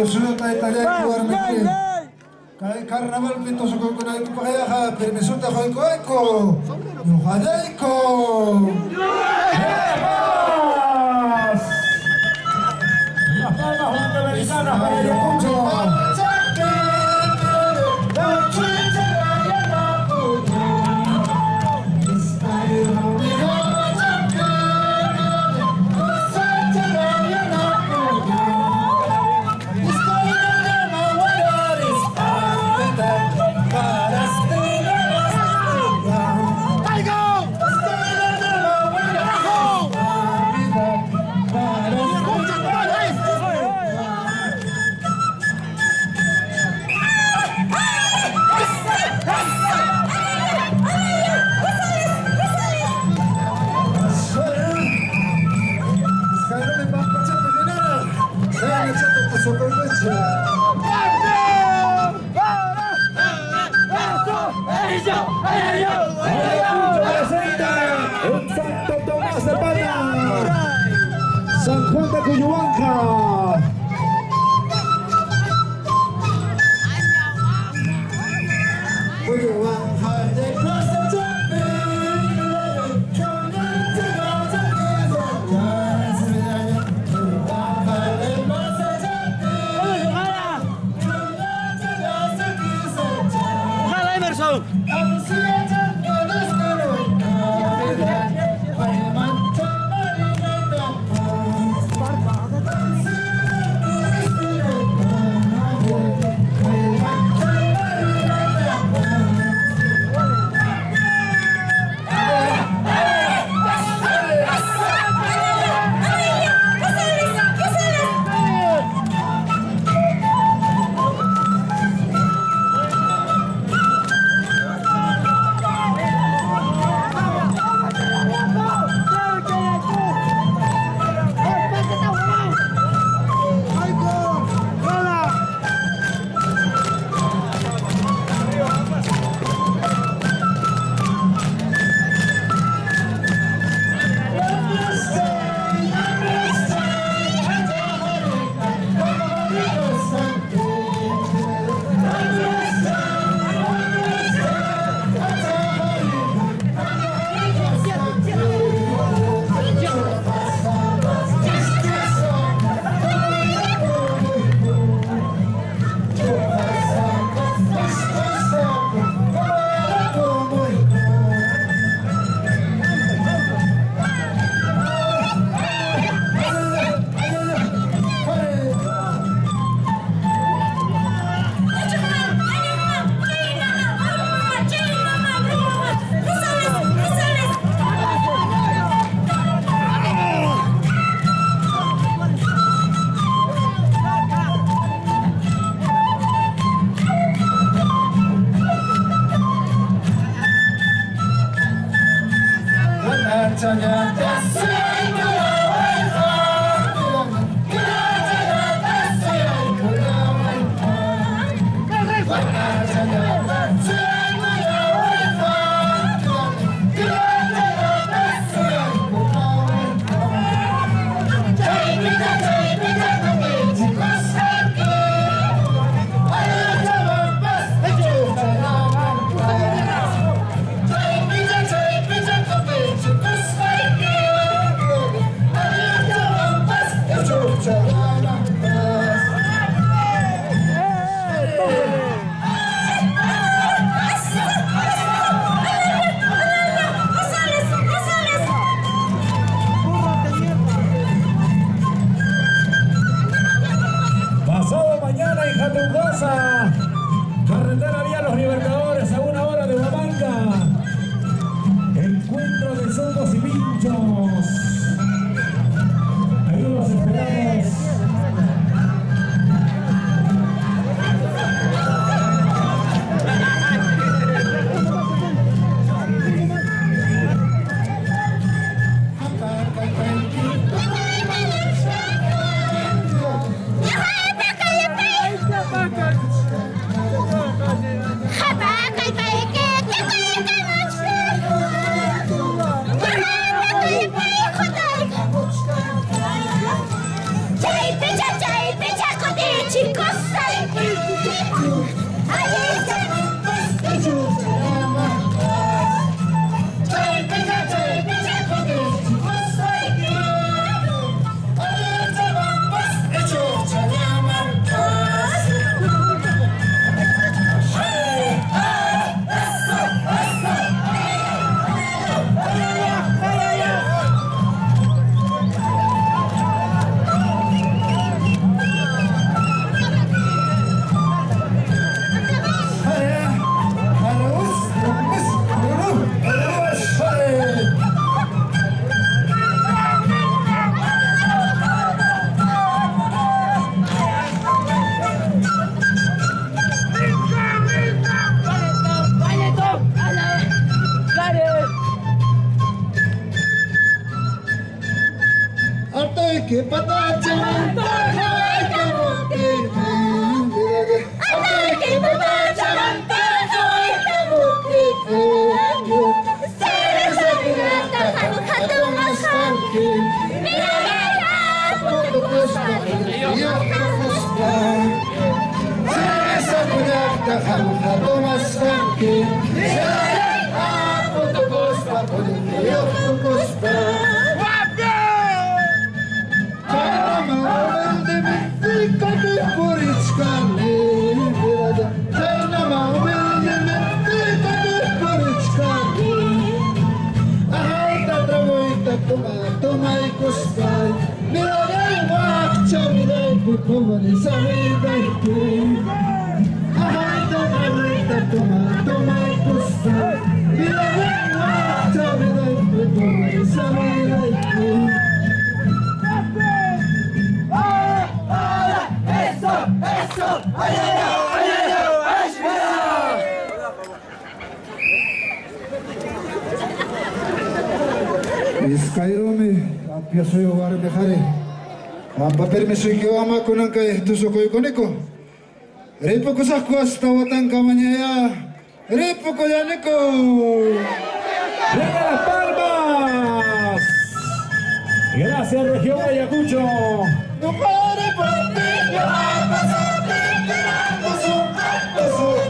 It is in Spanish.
Susunod na Italian keluar negeri. Kay karnaval pito sa ko na ito pa kaya ka. Permisuta ko iko. Yung haday ko. Yes! Napanahon na Amerikana kaya yung Santo Tomás de Pata, San Juan de Cuyuanca. que patacha mantaja que patacha mantaja toma y costai, mira el guacho, mira el pupo, ni sabe de ti. Ajá, toma y costai, mira el guacho, mira el pupo, ni sabe de ti. Eso, ay, ay, ay, Iskairome, empiezo yo a dejar. Amba permiso que yo ama con anca tu socoy coneko. Repo cosas cuesta botan camanya. Repo coyaneko. ¡Venga las palmas! Gracias, Región Ayacucho. No pare por ti, que vamos a ti, que vamos a